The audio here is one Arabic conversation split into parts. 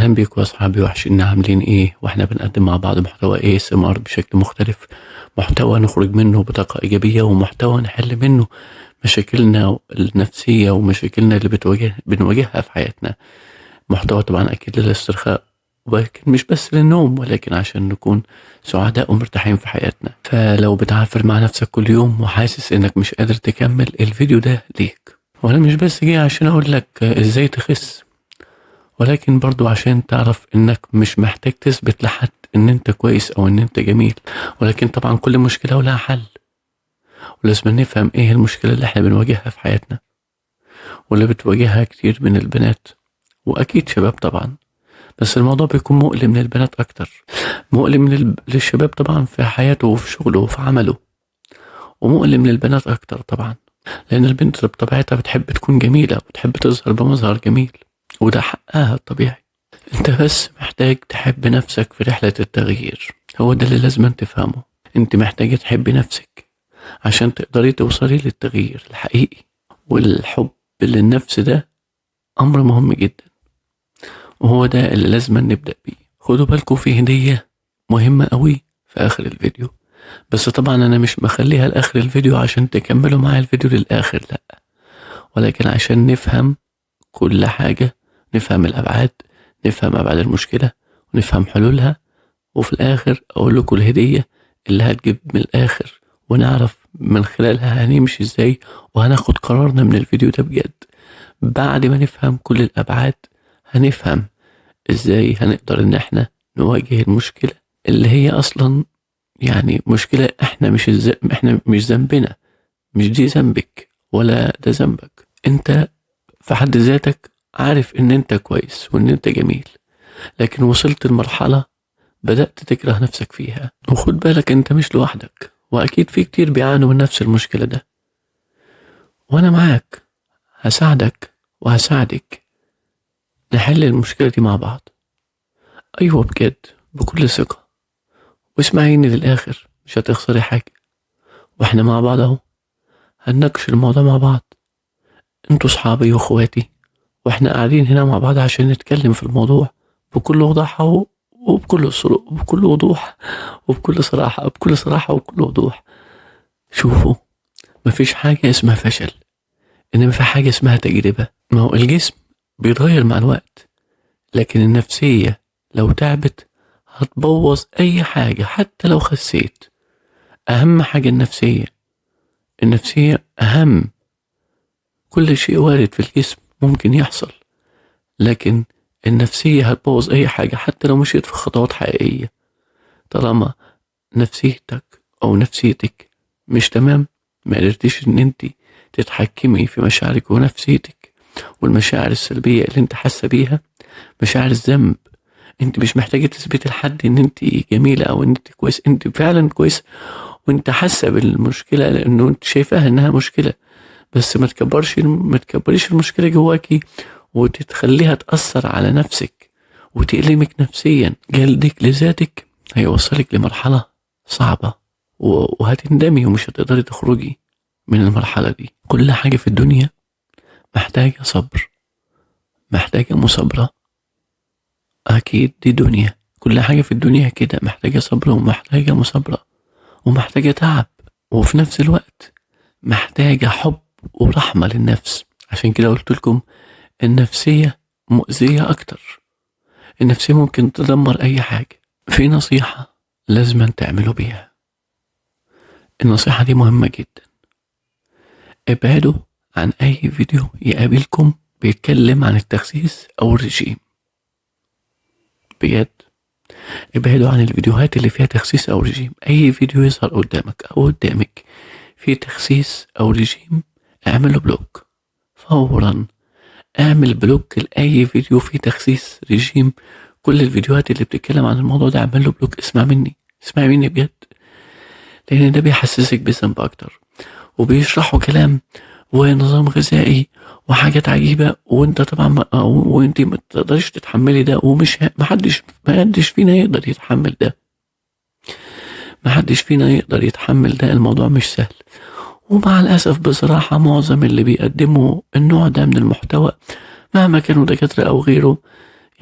أهلا بيكم يا أصحابي، وحشين عاملين إيه؟ وإحنا بنقدم مع بعض محتوى ASMR بشكل مختلف، محتوى نخرج منه بطاقة إيجابية، ومحتوى نحل منه مشاكلنا النفسية ومشاكلنا اللي بنواجهها في حياتنا. محتوى طبعا أكيد للاسترخاء، ولكن مش بس للنوم، ولكن عشان نكون سعداء ومرتاحين في حياتنا. فلو بتعافر مع نفسك كل يوم وحاسس إنك مش قادر تكمل، الفيديو ده ليك. وأنا مش بس جاي عشان أقول لك إزاي تخس، ولكن برضو عشان تعرف انك مش محتاج تثبت لحد ان انت كويس او ان انت جميل. ولكن طبعا كل مشكلة ولها حل، ولازم نفهم ايه المشكلة اللي احنا بنواجهها في حياتنا، واللي بتواجهها كتير من البنات واكيد شباب طبعا. بس الموضوع بيكون مؤلم للبنات اكتر، مؤلم للشباب طبعا في حياته وفي شغله وفي عمله، ومؤلم للبنات اكتر طبعا، لان البنت بطبيعتها بتحب تكون جميلة وبتحب تظهر بمظهر جميل، وده حقها الطبيعي. انت بس محتاج تحب نفسك في رحلة التغيير، هو ده اللي لازم تفهمه. انت محتاجة تحبي نفسك عشان تقدري توصلي للتغيير الحقيقي. والحب للنفس ده امر مهم جدا، وهو ده اللي لازم نبدأ بيه. خدوا بالكم في هدية مهمة قوي في اخر الفيديو، بس طبعا انا مش مخليها لاخر الفيديو عشان تكملوا معايا الفيديو للاخر، لا، ولكن عشان نفهم كل حاجة، نفهم الابعاد، نفهم ابعاد المشكلة ونفهم حلولها، وفي الاخر اقول لكم الهدية اللي هتجيب من الاخر، ونعرف من خلالها هنمشي ازاي وهناخد قرارنا من الفيديو ده بجد. بعد ما نفهم كل الابعاد هنفهم ازاي هنقدر ان احنا نواجه المشكلة اللي هي اصلا يعني مشكلة احنا مش ذنبنا، مش دي ذنبك ولا ده ذنبك. انت في حد ذاتك عارف ان انت كويس وان انت جميل، لكن وصلت لمرحلة بدأت تكره نفسك فيها. وخد بالك انت مش لوحدك، واكيد في كتير بيعانوا من نفس المشكلة ده، وانا معاك، هساعدك وهساعدك نحل المشكلة دي مع بعض. ايوه بجد، بكل ثقة، واسمعيني للاخر، مش هتخسري حاجة، واحنا مع بعض اهو، هنناقش الموضوع مع بعض. انتوا صحابي واخواتي، واحنا قاعدين هنا مع بعض عشان نتكلم في الموضوع بكل وضوح وبكل وضوح وبكل صراحة وبكل وضوح. شوفوا، مفيش حاجة اسمها فشل، إنما في حاجة اسمها تجربة. ما هو الجسم بيتغير مع الوقت، لكن النفسية لو تعبت هتبوظ أي حاجة حتى لو خسيت. أهم حاجة النفسية أهم. كل شيء وارد في الجسم ممكن يحصل، لكن النفسية هتبوظ أي حاجة حتى لو مشيت في خطوات حقيقية. طالما نفسيتك أو نفسيتك مش تمام، ما قدرتيش إن انت تتحكمي في مشاعرك ونفسيتك، والمشاعر السلبية اللي انت حاسة بيها مشاعر الذنب. انت مش محتاجة تثبتي لحد ان انت جميلة او ان انت كويس، انت فعلا كويس، وانت حاسة بالمشكلة لانه انت شايفاها انها مشكلة. بس ما تكبريش المشكلة جواكي وتتخليها تأثر على نفسك وتألمك نفسيا. جلدك لذاتك هيوصلك لمرحلة صعبة، وهتندمي ومش هتقدري تخرجي من المرحلة دي. كل حاجة في الدنيا محتاجة صبر، محتاجة مثابرة. أكيد دي دنيا، كل حاجة في الدنيا كده محتاجة صبر ومحتاجة مثابرة ومحتاجة تعب، وفي نفس الوقت محتاجة حب ورحمة للنفس. عشان كده قلت لكم النفسية مؤذية أكتر، النفسية ممكن تدمر أي حاجة. في نصيحة لازم تعملوا بيها، النصيحة دي مهمة جدا. ابعدوا عن أي فيديو يقابلكم بيتكلم عن التخسيس أو الرجيم، بجد ابعدوا عن الفيديوهات اللي فيها تخسيس أو رجيم. أي فيديو يظهر قدامك أو قدامك فيه تخسيس أو رجيم اعمله بلوك فورا. اعمل بلوك لأي فيديو فيه تخسيس رجيم. كل الفيديوهات اللي بتتكلم عن الموضوع ده اعمل له بلوك. اسمعي مني بجد، لأن ده بيحسسك بالذنب أكتر، وبيشرحوا كلام ونظام غذائي وحاجات عجيبة، وانت طبعا وانت ما تقدرش تتحملي ده، ومش محدش فينا يقدر يتحمل ده، محدش فينا يقدر يتحمل ده. الموضوع مش سهل، ومع الأسف بصراحة معظم اللي بيقدموا النوع ده من المحتوى مهما كانوا دكاترة أو غيره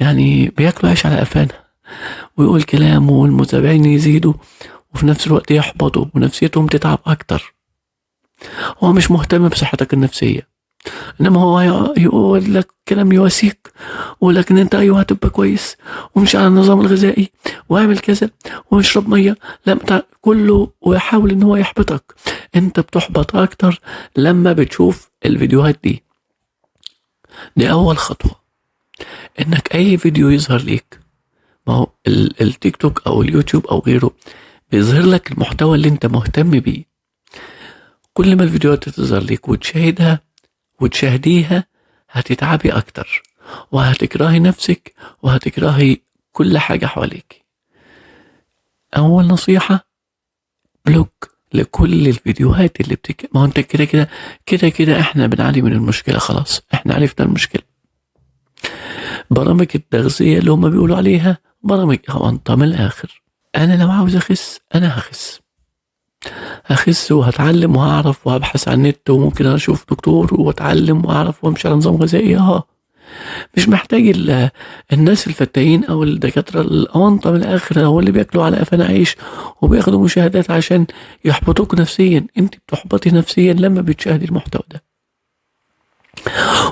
يعني بياكلوا عيش على قفانا، ويقول كلام والمتابعين يزيدوا وفي نفس الوقت يحبطوا ونفسيتهم تتعب أكتر. هو مش مهتم بصحتك النفسية، إنما هو يقول لك كلام يواسيك، ويقول لك إن أنت أيوه هتبقى كويس، ومش على النظام الغذائي، واعمل كذا، واشرب مية، لا كله، ويحاول إن هو يحبطك. أنت بتحبط أكتر لما بتشوف الفيديوهات دي. دي أول خطوة، إنك أي فيديو يظهر ليك، ما هو التيك توك أو اليوتيوب أو غيره بيظهر لك المحتوى اللي أنت مهتم بيه. كل ما الفيديوهات تظهر لك وتشاهدها وتشاهديها هتتعبي أكتر، وهتكرهي نفسك، وهتكرهي كل حاجة حواليك. أول نصيحة، بلوك لكل الفيديوهات اللي ما هو انت كده احنا بنعاني من المشكلة. خلاص احنا عرفنا المشكلة. برامج التغذية اللي هم بيقولوا عليها برامج أونطة من الآخر. أنا لو عاوز أخس أنا هخس وهتعلم وهعرف وهبحث عن النت، وممكن أشوف دكتور وأتعلم وأعرف وأمشي على نظام غذائي. مش محتاج الناس الفتاين أو الدكاترة الأونطة من الآخر، هو اللي بياكلوا على قفانا عيش وبياخدوا مشاهدات عشان يحبطوك نفسيا. انت بتحبطي نفسيا لما بتشاهدي المحتوى ده،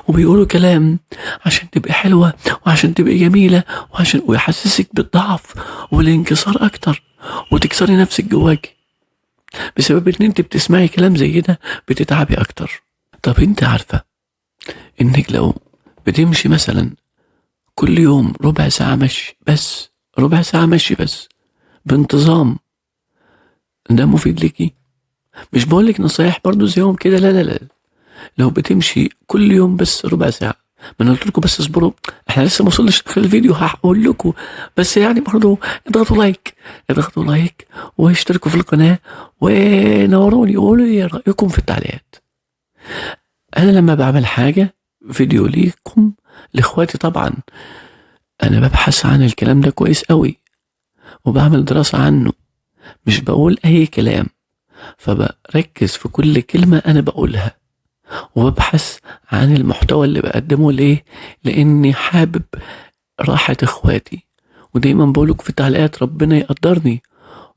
وبيقولوا كلام عشان تبقى حلوة وعشان تبقى جميلة ويحسسك بالضعف والانكسار أكتر، وتكسري نفسك جواك بسبب ان انت بتسمعي كلام زي ده، بتتعبي أكتر. طب انت عارفة انك لو بتمشي مثلا كل يوم ربع ساعة مشي بس بانتظام، ده مفيد ليكي؟ مش بقولك نصايح برضو زيهم كده، لا. لو بتمشي كل يوم بس ربع ساعة، ما انا قلت لكم بس اصبروا، احنا لسه ما وصلناش لاخر الفيديو، هقول لكم بس يعني برضو اضغطوا لايك واشتركوا في القناة ونوروني، قولوا ايه رأيكم في التعليقات. انا لما بعمل حاجة فيديو ليكم لاخواتي طبعا، انا ببحث عن الكلام ده كويس قوي وبعمل دراسة عنه، مش بقول اي كلام، فبركز في كل كلمة انا بقولها، وببحث عن المحتوى اللي بقدمه. ليه؟ لاني حابب راحة اخواتي، ودايما بقولك في التعليقات ربنا يقدرني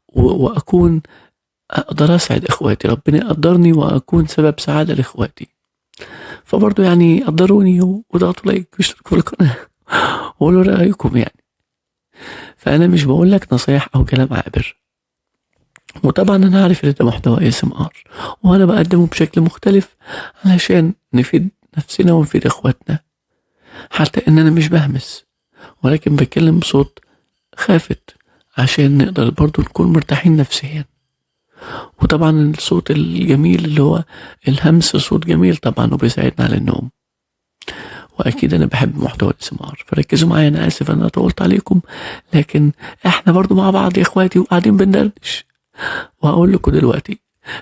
واكون اقدر اسعد اخواتي، ربنا يقدرني واكون سبب سعادة لاخواتي. فبرضو يعني قدروني وضغطوا لايك واشتركوا في القناة وقولوا رأيكم يعني. فانا مش بقولك نصايح او كلام عابر، وطبعا انا عارف ان ده محتوى ASMR وانا بقدمه بشكل مختلف علشان نفيد نفسنا ونفيد اخواتنا، حتى ان انا مش بهمس ولكن بتكلم بصوت خافت عشان نقدر برضو نكون مرتاحين نفسيا. وطبعا الصوت الجميل اللي هو الهمس صوت جميل طبعا وبيساعدنا على النوم. واكيد انا بحب محتوى ASMR، فركزوا معايا. انا اسف انا طولت عليكم، لكن احنا برضو مع بعض يا اخواتي وقاعدين بندردش، وهقول لكم دلوقتي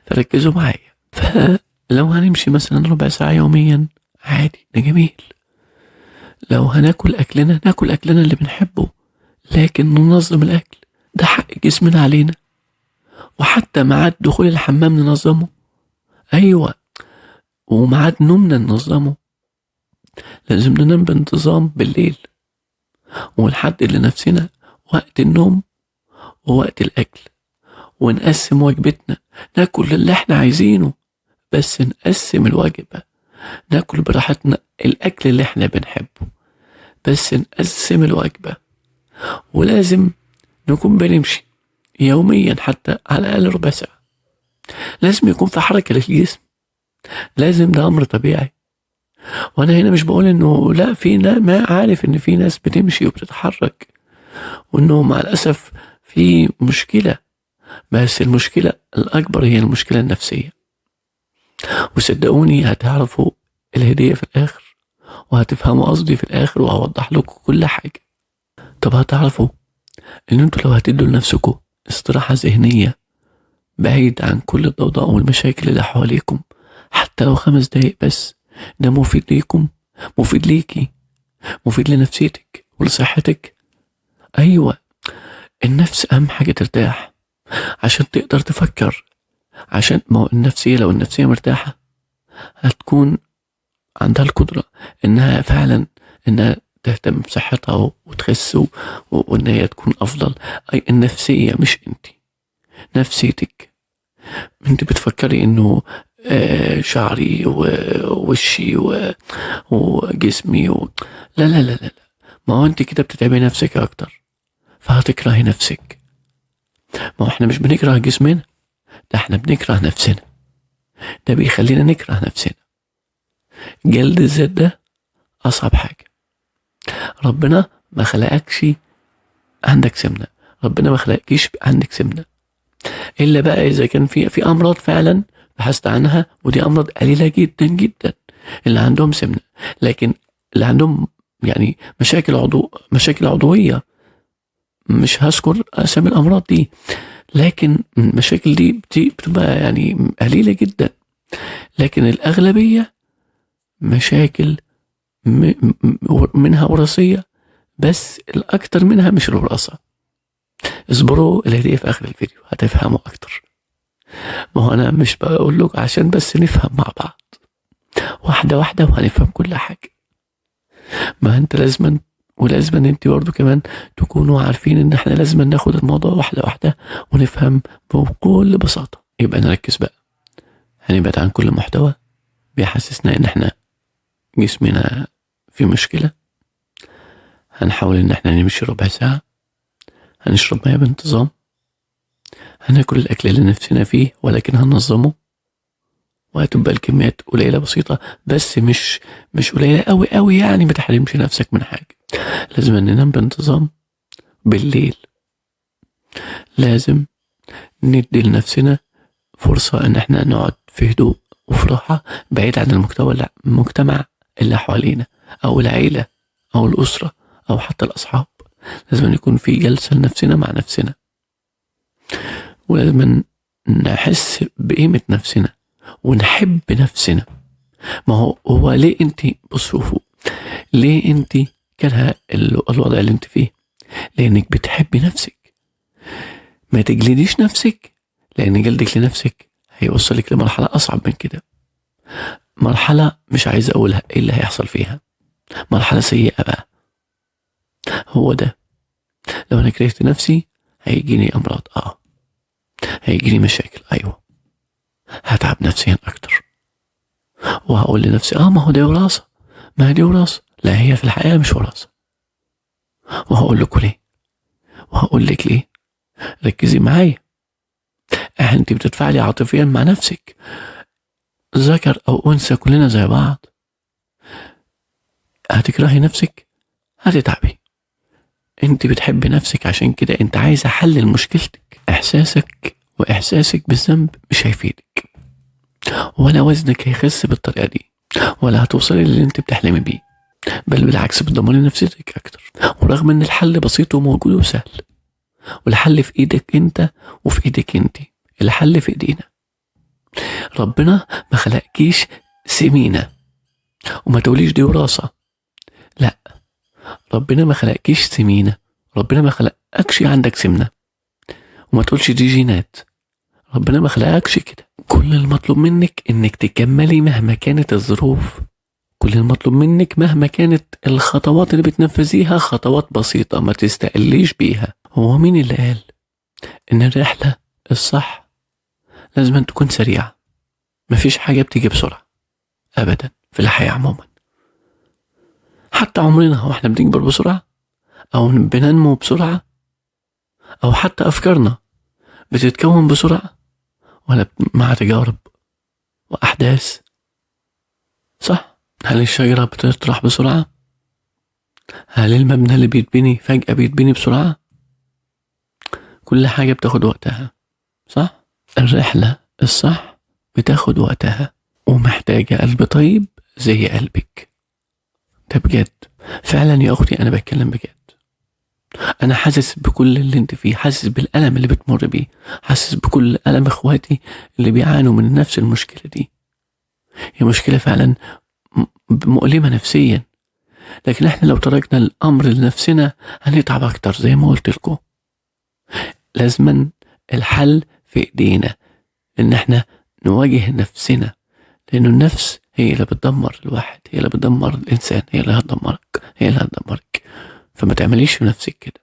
فركزوا معايا. فلو هنمشي مثلا ربع ساعة يوميا عادي، ده جميل. لو هناكل أكلنا ناكل أكلنا اللي بنحبه، لكن ننظم الأكل، ده حق جسمنا علينا. وحتى ميعاد دخول الحمام ننظمه، أيوة، وميعاد نومنا ننظمه. لازم ننام بانتظام بالليل، ونحدد لنفسنا وقت النوم ووقت الأكل، ونقسم وجبتنا، ناكل اللي احنا عايزينه بس نقسم الوجبة، ناكل براحتنا الأكل اللي احنا بنحبه بس نقسم الوجبة. ولازم نكون بنمشي يوميا حتى على الأقل ربع ساعة، لازم يكون في حركة للجسم، لازم، ده أمر طبيعي. وأنا هنا مش بقول إنه لا، في ما عارف إن في ناس بتمشي وبتتحرك وإنه مع الأسف في مشكلة، بس المشكلة الأكبر هي المشكلة النفسية. وصدقوني هتعرفوا الهدية في الآخر، وهتفهموا قصدي في الآخر، وهوضح لكم كل حاجة. طب هتعرفوا إن انتوا لو هتدوا لنفسكم استراحة ذهنية بعيد عن كل الضوضاء والمشاكل اللي حواليكم، حتى لو 5 دقايق بس، ده مفيد ليكم، مفيد ليكي، مفيد لنفسيتك ولصحتك. أيوة، النفس أهم حاجة ترتاح عشان تقدر تفكر، عشان ما هو النفسية، لو النفسية مرتاحة هتكون عندها القدرة إنها فعلا إنها تهتم بصحتها وتخس وإن هي تكون أفضل. أي النفسية، مش أنت، نفسيتك. أنت بتفكري إنه شعري ووشي وجسمي لا لا لا لا، ما هو أنت كده بتتعبي نفسك أكتر، فهتكرهي نفسك. ما هو احنا مش بنكره جسمنا، ده احنا بنكره نفسنا، ده بيخلينا نكره نفسنا. جلد الذات ده أصعب حاجة. ربنا ما خلقكش عندك سمنة، ربنا ما خلقكيش عندك سمنة، إلا بقى إذا كان في أمراض فعلا بحثت عنها، ودي أمراض قليلة جدا جدا اللي عندهم سمنة. لكن اللي عندهم يعني مشاكل عضوية، مش هذكر أسامي الأمراض دي، لكن المشاكل دي بتبقى يعني قليلة جدا. لكن الأغلبية مشاكل منها وراثية، بس الأكتر منها مش الوراثة. اصبروا، الهدية في آخر الفيديو هتفهموا أكتر. ما هو أنا مش بقول لك عشان بس نفهم مع بعض واحدة واحدة وهنفهم كل حاجة. ما أنت ولازم أنت برضو كمان تكونوا عارفين إن إحنا لازم ناخد الموضوع واحدة واحدة ونفهم بكل بساطة. يبقى نركز بقى، هنبعد عن كل محتوى بيحسسنا إن إحنا جسمنا في مشكلة. هنحاول إن إحنا نمشي ربع ساعة، هنشرب مياه بانتظام، هناكل الأكل اللي نفسنا فيه ولكن هننظمه، وهتبقى الكميات قليلة بسيطة، بس مش قليلة قوي قوي، يعني ما تحرمش نفسك من حاجة. لازم ننام بانتظام بالليل، لازم ندي لنفسنا فرصة ان احنا نقعد في هدوء وفي راحة بعيد عن المجتمع اللي حوالينا، او العيلة او الأسرة او حتى الأصحاب. لازم يكون في جلسة لنفسنا مع نفسنا، ولازم نحس بقيمة نفسنا ونحب نفسنا. ما هو ليه انت بصوا ليه انت كره الوضع اللي انت فيه؟ لانك بتحبي نفسك. ما تجلديش نفسك، لان جلدك لنفسك هيوصلك لمرحلة اصعب من كده، مرحلة مش عايز اقولها ايه اللي هيحصل فيها، مرحلة سيئة بقى. هو ده، لو انا كرهت نفسي هيجيني امراض، هيجيني مشاكل، ايوه، هتعب نفسيا اكتر، وهقول لنفسي ما هو دي وراثة، ما هي دي وراثة. لا، هي في الحقيقة مش وراثة. وهقول لكم ليه، وهقول لك ليه. ركزي معايا، انت بتتفاعلي عاطفيا مع نفسك، ذكر او انثى كلنا زي بعض. هتكرهي نفسك، هتتعبي. انت بتحبي نفسك، عشان كده انت عايزة حل لمشكلتك. احساسك بالذنب مش هيفيدك، ولا وزنك هيخس بالطريقة دي، ولا هتوصلي للي انت بتحلمي بيه، بل بالعكس بتدمري نفسيتك اكتر. ورغم ان الحل بسيط وموجود وسهل، والحل في ايدك انت وفي ايدك انت، الحل في ايدينا. ربنا ما خلقكيش سمينة، وما تقوليش دي وراثة، لا، ربنا ما خلقكيش سمينة، ربنا ما خلقكش عندك سمنة، وما تقولش دي جينات، ربنا ما خلقكش كده. كل المطلوب منك انك تكملي مهما كانت الظروف، كل المطلوب منك مهما كانت الخطوات اللي بتنفذيها خطوات بسيطة ما تستقليش بيها. هو مين اللي قال ان الرحلة الصح لازم أن تكون سريعة؟ مفيش حاجة بتيجي بسرعة ابدا في الحياة عموما. حتى عمرنا هو احنا بنكبر بسرعة، او بننمو بسرعة، او حتى افكارنا بتتكون بسرعة، ولا مع تجارب واحداث؟ صح؟ هل الشجرة بتطرح بسرعة؟ هل المبنى اللي بيتبني فجأة بيتبني بسرعة؟ كل حاجة بتاخد وقتها، صح؟ الرحلة الصح بتاخد وقتها، ومحتاجة قلب طيب زي قلبك. ده بجد، فعلا يا أختي أنا بتكلم بجد. أنا حاسس بكل اللي انت فيه، حاسس بالألم اللي بتمر بيه، حاسس بكل ألم إخواتي اللي بيعانوا من نفس المشكلة دي. هي مشكلة فعلا مؤلمة نفسيا، لكن احنا لو تركنا الأمر لنفسنا هنتعب أكتر. زي ما قلت لكم، لازما الحل في إيدينا، إن احنا نواجه نفسنا، لأنه النفس هي اللي بتدمر الواحد، هي اللي بتدمر الإنسان، هي اللي هتدمرك، هي اللي هتدمرك. فما تعمليش في نفسك كده.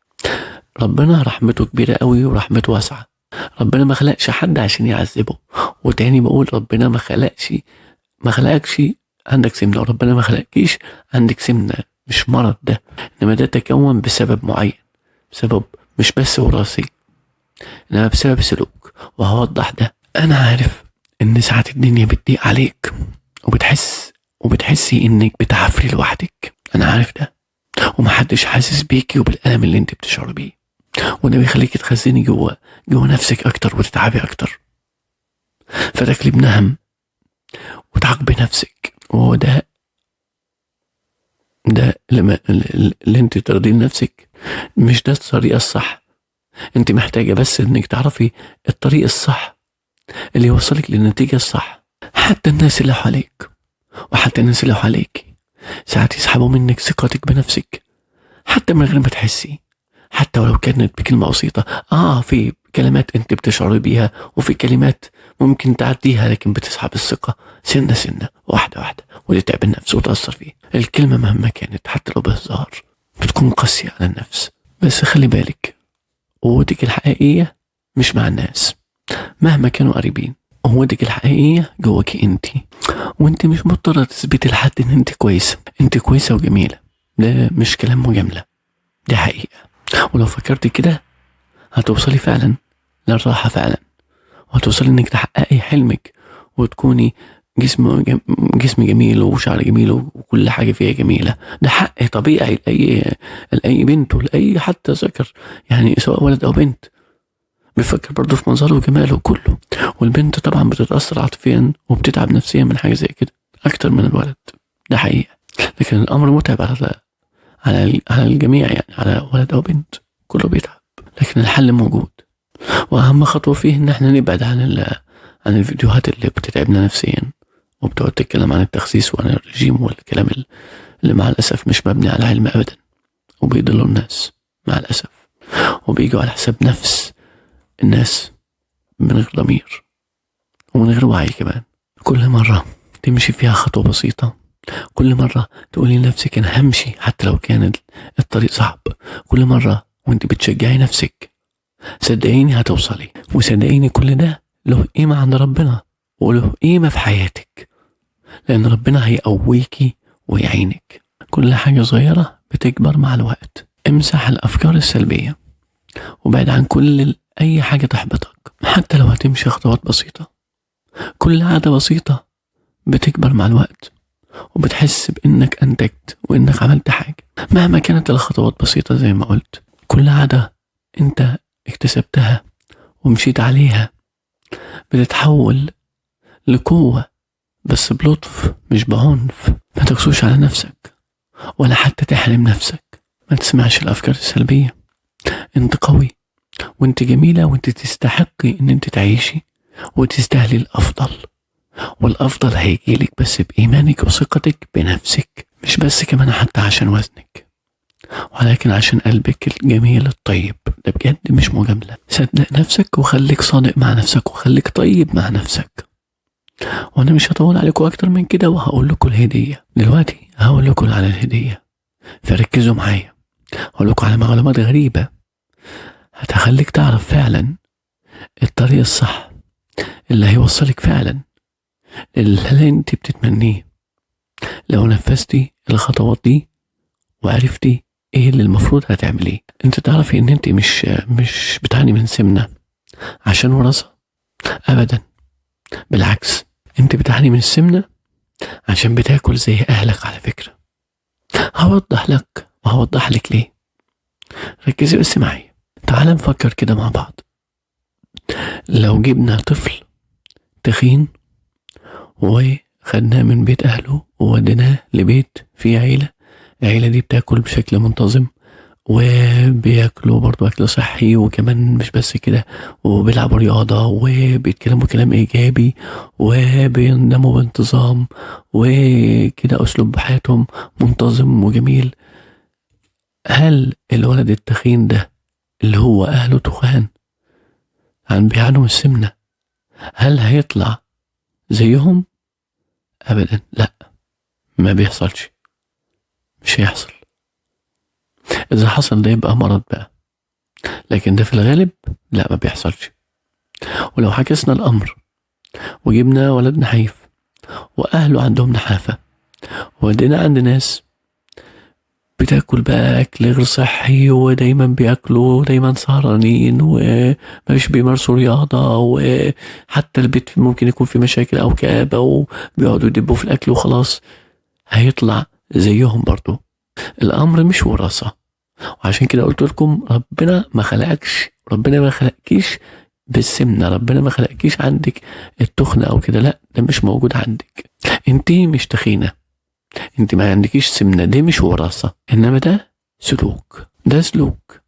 ربنا رحمته كبيرة قوي ورحمته واسعة. ربنا ما خلقش حد عشان يعذبه. وتاني بقول ربنا ما خلقكش عندك سمنة، وربنا ما خلقكيش عندك سمنة. مش مرض ده، انما ده تكون بسبب معين، بسبب مش بس وراثي، انما بسبب سلوك. وهوضح ده. انا عارف ان ساعات الدنيا بتضيق عليك، وبتحسي انك بتعافري لوحدك. انا عارف ده، ومحدش حاسس بيكي وبالألم اللي انت بتشعر بيه. وده بيخليكي تخزني جوه نفسك اكتر وتتعبي اكتر، فتاكلي بنهم وتعاقبي نفسك. وهو ده اللي انت ترضي نفسك. مش ده الطريقة الصح. انت محتاجة بس انك تعرفي الطريق الصح اللي يوصلك للنتيجة الصح. حتى الناس اللي حواليك وحتى الناس اللي حواليك ساعات يسحبوا منك ثقتك بنفسك، حتى من غير ما تحسي، حتى ولو كانت بكلمة بسيطة. في كلمات انت بتشعري بيها، وفي كلمات ممكن تعديها، لكن بتسحب الثقة سنة سنة، واحدة واحدة، وتتعب النفس وتأثر فيه. الكلمة مهما كانت حتى لو بهزار بتكون قاسية على النفس. بس خلي بالك، قوتك الحقيقية مش مع الناس مهما كانوا قريبين. قوتك الحقيقية جواكي انت، وانت مش مضطرة تثبتي لحد ان انت كويسة. انت كويسة وجميلة، ده مش كلام مجاملة، دي حقيقة. ولو فكرتي كده هتوصلي فعلا للراحة فعلا، وهتوصلي انك تحققي حلمك، وتكوني جسم جميل وشعر جميل وكل حاجة فيها جميلة. ده حق طبيعي لأي بنت ولأي حتى ذكر، يعني سواء ولد أو بنت بيفكر برضه في منظره وجماله كله. والبنت طبعا بتتأثر عاطفيا وبتتعب نفسيا من حاجة زي كده أكتر من الولد، ده حقيقة. لكن الأمر متعب على الجميع، يعني على ولد أو بنت كله بيتعب. لكن الحل موجود، وأهم خطوة فيه إن احنا نبعد عن الفيديوهات اللي بتتعبنا نفسيا، وبتقعد تتكلم عن التخسيس وعن الرجيم والكلام اللي مع الأسف مش مبني على علم أبدا، وبيضلوا الناس مع الأسف، وبيجوا على حساب نفس الناس من غير ضمير ومن غير وعي كمان. كل مرة تمشي فيها خطوة بسيطة، كل مرة تقولي لنفسك أنا همشي حتى لو كان الطريق صعب، كل مرة وانت بتشجعي نفسك، صدقيني هتوصلي. وصدقيني كل ده له قيمة عند ربنا، وله قيمة في حياتك، لأن ربنا هيقويكي ويعينك. كل حاجة صغيرة بتكبر مع الوقت. امسح الأفكار السلبية، وبعد عن أي حاجة تحبطك، حتى لو هتمشي خطوات بسيطة. كل عادة بسيطة بتكبر مع الوقت، وبتحس بإنك أنتجت وإنك عملت حاجة مهما كانت الخطوات بسيطة. زي ما قلت، كل عادة أنت اكتسبتها ومشيت عليها بتتحول لقوة، بس بلطف مش بعنف. ما تقسوش على نفسك ولا حتى تحرم نفسك. ما تسمعش الأفكار السلبية. انت قوي، وانت جميلة، وانت تستحقي ان انت تعيشي وتستاهلي الأفضل. والأفضل هيجيلك بس بإيمانك وثقتك بنفسك، مش بس كمان حتى عشان وزنك، ولكن عشان قلبك الجميل الطيب. ده بجد مش مجاملة. صدق نفسك وخليك صادق مع نفسك وخليك طيب مع نفسك. وانا مش هطول عليكم اكتر من كده، وهقول لكم الهدية دلوقتي. هقول لكم على الهدية، فركزوا معايا. هقول لكم على معلومات غريبة هتخليك تعرف فعلا الطريق الصح اللي هيوصلك فعلا اللي انت بتتمنيه. لو نفذتي الخطوات دي وعرفتي ايه اللي المفروض هتعمليه. انت تعرفي ان انت مش بتعاني من سمنة عشان وراثة ابدا، بالعكس، انت بتعاني من السمنة عشان بتاكل زي اهلك. على فكرة هوضح لك وهوضح لك ليه. ركزي بس معايا. تعال نفكر كده مع بعض. لو جبنا طفل تخين وخدناه من بيت اهله ووديناه لبيت فيه العيلة دي بتاكل بشكل منتظم، وبياكلوا برضو أكل صحي، وكمان مش بس كده، وبيلعبوا رياضة وبيتكلموا كلام إيجابي وبيناموا بانتظام، وكده أسلوب حياتهم منتظم وجميل. هل الولد التخين ده اللي هو أهله تخان عن بيعانوا من السمنة، هل هيطلع زيهم؟ أبدا لا، ما بيحصلش، مش هيحصل. إذا حصل ده يبقى مرض بقى، لكن ده في الغالب لا، ما بيحصلش. ولو عكسنا الأمر وجبنا ولد نحيف وأهله عندهم نحافة، ودينا عند ناس بتاكل بقى أكل غير صحي، ودايما بياكلوا دايما سهرانين ومش بيمارسوا رياضة، وحتى البيت ممكن يكون في مشاكل أو كآبة وبيقعدوا يدبوا في الأكل وخلاص، هيطلع زيهم برضو. الأمر مش وراثة. وعشان كده قلت لكم ربنا ما خلقكيش بالسمنة، ربنا ما خلقكيش عندك التخنة أو كده، لا، ده مش موجود عندك. انتي مش تخينة، انت ما عندكيش سمنة، دي مش وراثة، انما ده سلوك،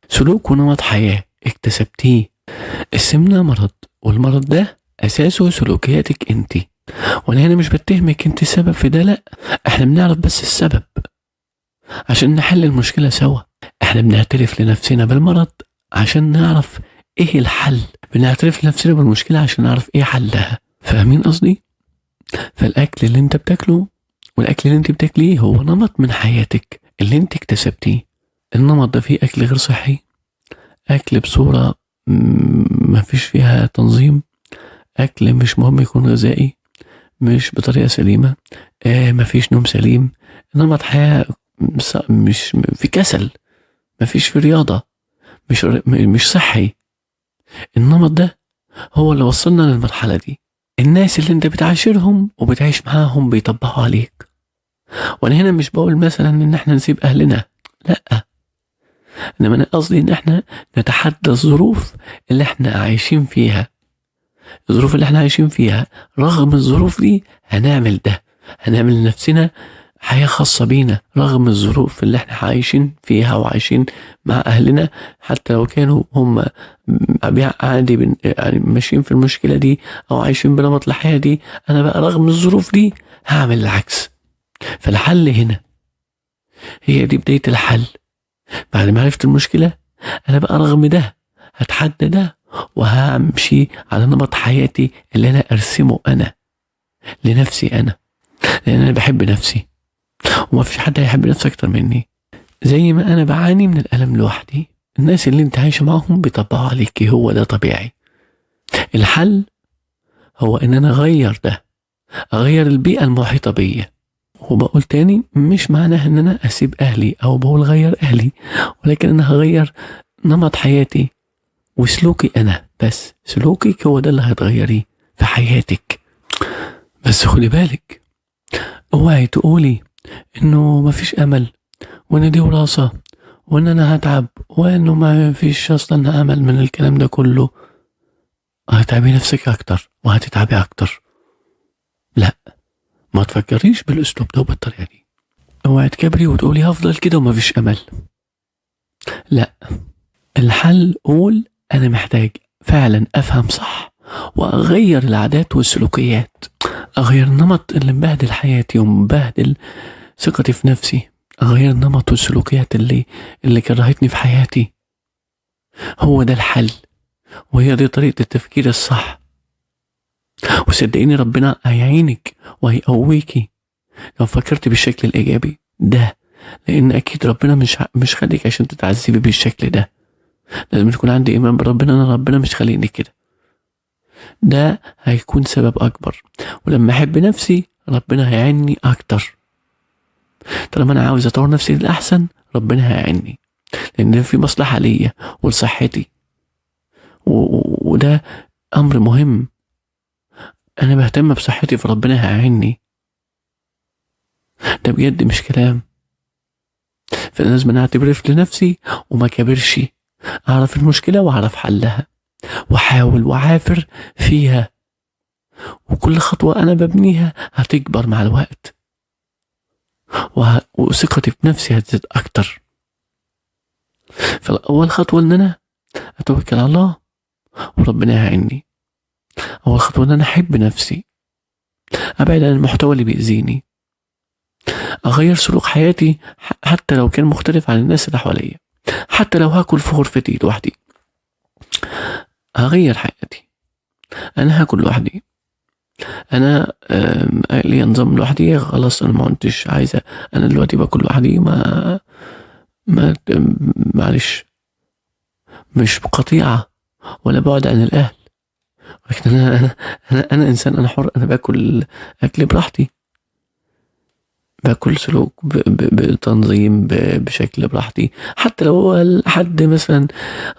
سلوك ونمط حياة اكتسبتيه. السمنة مرض، والمرض ده اساسه سلوكياتك انت. وانا هنا مش بتهمك انت السبب في ده، لا، احنا بنعرف بس السبب عشان نحل المشكلة سوا. احنا بنعترف لنفسنا بالمرض عشان نعرف ايه الحل، بنعترف لنفسنا بالمشكلة عشان نعرف ايه حلها. فاهمين قصدي؟ فالاكل اللي انت بتاكله والاكل اللي انت بتاكليه هو نمط من حياتك اللي انت اكتسبتيه. النمط ده فيه اكل غير صحي، اكل بصورة ما فيش فيها تنظيم، اكل مش مهم يكون غذائي، مش بطريقة سليمة، ما فيش نوم سليم، نمط حياة مش في كسل، ما فيش في رياضة، مش صحي. النمط ده هو اللي وصلنا للمرحلة دي. الناس اللي انت بتعاشرهم وبتعيش معاهم بيطبقوا عليك. وانا هنا مش بقول مثلا ان احنا نسيب اهلنا، لا، انما انا قصدي ان احنا نتحدى الظروف اللي احنا عايشين فيها. الظروف اللي احنا عايشين فيها، رغم الظروف دي هنعمل ده، هنعمل لنفسنا حياة خاصة بينا رغم الظروف اللي احنا عايشين فيها وعايشين مع اهلنا. حتى لو كانوا هم عادي يعني ماشيين في المشكلة دي او عايشين بنمط الحياة دي، انا بقى رغم الظروف دي هعمل العكس. فالحل هنا، هي دي بداية الحل. بعد ما عرفت المشكلة، أنا بقى رغم ده هتحدى ده وهمشي على نمط حياتي اللي أنا أرسمه أنا لنفسي أنا، لأن أنا بحب نفسي وما فيش حد هيحب نفسه أكتر مني. زي ما أنا بعاني من الألم لوحدي، الناس اللي أنت عايشة معهم بيطبقوا عليك، هو ده طبيعي. الحل هو إن أنا أغير ده، أغير البيئة المحيطة بيا. وبقول تاني، مش معناه ان انا اسيب اهلي او بقول غير اهلي، ولكن انا هغير نمط حياتي وسلوكي انا. بس سلوكك هو ده اللي هتغيريه في حياتك. بس خدي بالك، اوعي تقولي انه مفيش امل، وان دي وراثة، وان انا هتعب، وانه ما فيش اصلا امل من الكلام ده كله. هتعبي نفسك اكتر وهتتعبي اكتر. لا، ما تفكريش بالاسلوب ده وبالطريقة دي. اوعي تكبري وتقولي هفضل كده ومفيش امل. لا، الحل قول انا محتاج فعلا افهم صح واغير العادات والسلوكيات، اغير النمط اللي مبهدل حياتي ومبهدل ثقتي في نفسي، اغير النمط والسلوكيات اللي كرهتني في حياتي. هو ده الحل، وهي دي طريقة التفكير الصح. وصدقيني ربنا هيعينك وهيقويكي لو فكرت بالشكل الايجابي ده، لان اكيد ربنا مش خليك عشان تتعذبي بالشكل ده. لازم تكون عندي ايمان بربنا ان ربنا مش خليني كده، ده هيكون سبب اكبر. ولما احب نفسي ربنا هيعني اكتر. طالما انا عاوز اطور نفسي للاحسن، ربنا هيعني، لان ده في مصلحة ليا ولصحتي، وده امر مهم. انا بهتم بصحتي فربنا هيعني، ده بجد مش كلام. فانا لازم اعتبر لنفسي وما كبرش، اعرف المشكلة واعرف حلها واحاول وعافر فيها، وكل خطوة انا ببنيها هتكبر مع الوقت، وثقتي بنفسي هتزيد اكتر. فالاول خطوة ان انا اتوكل على الله وربنا يعيني. اول خطوة ان انا احب نفسي، ابعد عن المحتوى اللي بيأذيني، اغير سلوك حياتي حتى لو كان مختلف عن الناس اللي حواليا. حتى لو هاكل في غرفتي لوحدي، هغير حياتي، انا هاكل لوحدي، أنا لي نظام لوحدي، خلاص أنا ما كنتش عايزة. أنا دلوقتي باكل لوحدي، ما معلش، مش بقطيعة ولا بعد عن الأهل، لكن أنا إنسان، أنا حر، أنا باكل أكل براحتي، باكل سلوك بتنظيم بشكل براحتي. حتى لو هو حد مثلا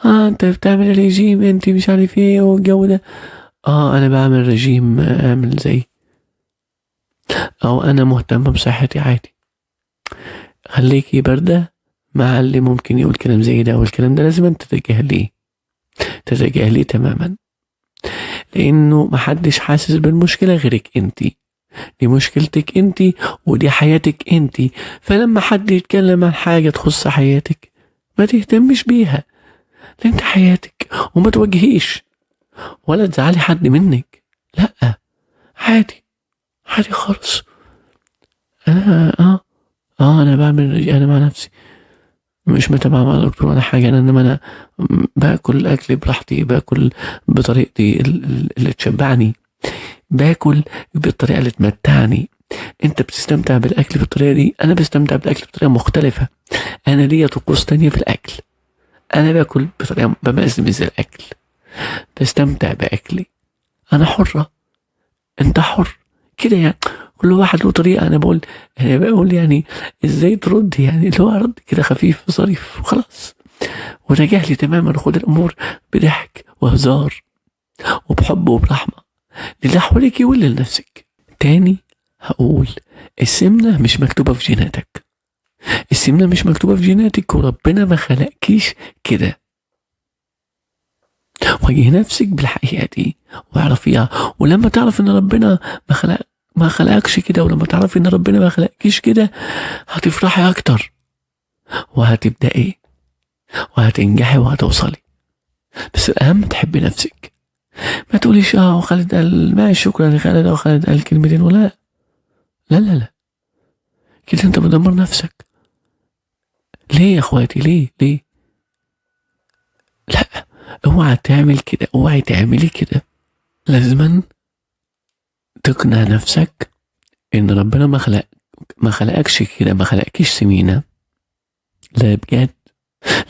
انت بتعمل ريجيم، انت مش عارف ايه والجو ده، انا بعمل ريجيم، اعمل زي، او انا مهتم بصحتي عادي. خليكي باردة مع اللي ممكن يقول كلام زي ده، والكلام ده لازم انت تتجاهليه تماما، لانه محدش حاسس بالمشكلة غيرك انتي. دي مشكلتك انتي، ودي حياتك انتي. فلما حد يتكلم عن حاجة تخص حياتك ما تهتمش بيها، لان انت حياتك، وما توجهيش ولا تزعلي حد منك. لا، عادي، عادي خالص. انا انا بعمل، انا مع نفسي مش متابع مع دكتور ولا حاجة. انما انا باكل اكل براحتي، باكل بطريقتي اللي تشبعني، باكل بالطريقة اللي تمتعني. انت بتستمتع بالاكل بالطريقة دي، انا بستمتع بالاكل بطريقة مختلفة. انا ليا طقوس تانية في الاكل، انا باكل بطريقة بمزمز الاكل، بستمتع باكلي. انا حرة، انت حر كده يعني. كل واحد له طريقة. انا بقول يعني ازاي ترد، يعني اللي هو رد كده خفيف ظريف وخلاص، وتجاهلي تماما. خد الامور بضحك وهزار وبحب وبرحمة للي حواليك واللي لنفسك. تاني هقول، السمنة مش مكتوبة في جيناتك، السمنة مش مكتوبة في جيناتك، وربنا ما خلقكيش كده. واجه نفسك بالحقيقة دي واعرفيها، ولما تعرف ان ربنا ما خلقكش كده، ولما تعرفي ان ربنا ما خلقكيش كده، هتفرحي اكتر، وهتبدأي وهتنجحي وهتوصلي. بس الاهم تحبي نفسك. ما تقوليش وخالد قال ماشي شكرا يا خالد، وخالد قال كلمتين، ولا لا لا لا، كده انت بتدمر نفسك. ليه يا اخواتي؟ ليه؟ لا، اوعى تعمل كده، اوعي تعملي كده. لازما تقنع نفسك ان ربنا ما خلقكش كده، ما خلقكيش سمينة، لا بجد.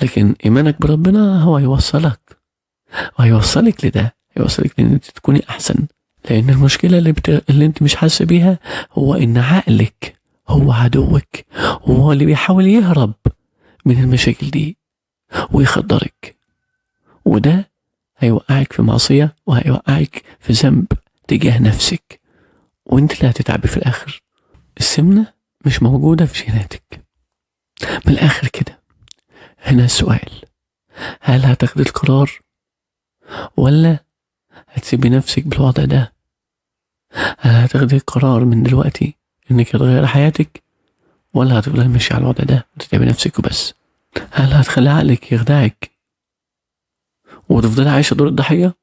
لكن ايمانك بربنا هو هيوصلك، وهيوصلك لده، هيوصلك لان انت تكوني احسن. لان المشكلة اللي انت مش حاسة بيها هو ان عقلك هو عدوك، وهو اللي بيحاول يهرب من المشاكل دي ويخدرك، وده هيوقعك في معصية، وهيوقعك في ذنب تجاه نفسك، وانت اللي هتتعبي في الاخر. السمنة مش موجودة في جيناتك. من الاخر كده، هنا السؤال، هل هتاخدي القرار ولا هتسيبي نفسك بالوضع ده؟ هل هتاخدي القرار من دلوقتي انك تغير حياتك، ولا هتفضلي ماشي على الوضع ده وتتعبي نفسك وبس؟ هل هتخلي عقلك يخدعك وتفضلي عايشة دور الضحية؟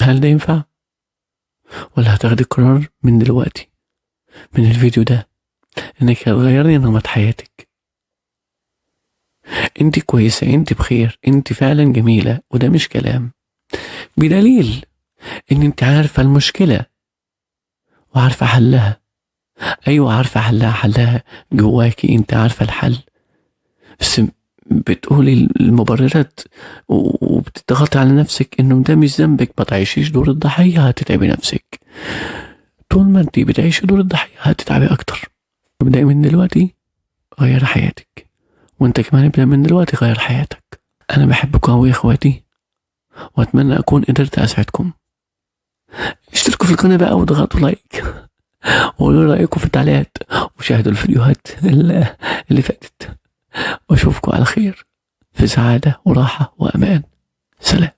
هل ده ينفع؟ ولا هتاخدي القرار من دلوقتي، من الفيديو ده، انك هتغيري نمط حياتك؟ انت كويسة، انت بخير، انت فعلا جميلة، وده مش كلام، بدليل ان انت عارفة المشكلة وعارفة حلها. ايوه عارفة حلها جواكي، انت عارفة الحل، بس بتقولي المبررات وبتضغطي على نفسك انه ده مش ذنبك. ما تعيشيش دور الضحية، هتتعبي نفسك. طول ما انت بتعيشي دور الضحية هتتعبي اكتر. ابدأي من دلوقتي غير حياتك، وانت كمان ابدأ من دلوقتي غير حياتك. انا بحبكم قوي يا اخواتي، واتمنى اكون قدرت اسعدكم. اشتركوا في القناة بقى واضغطوا لايك وقولوا رأيكم في التعليقات، وشاهدوا الفيديوهات اللي فاتت، واشوفكم على خير في سعادة وراحة وامان. سلام.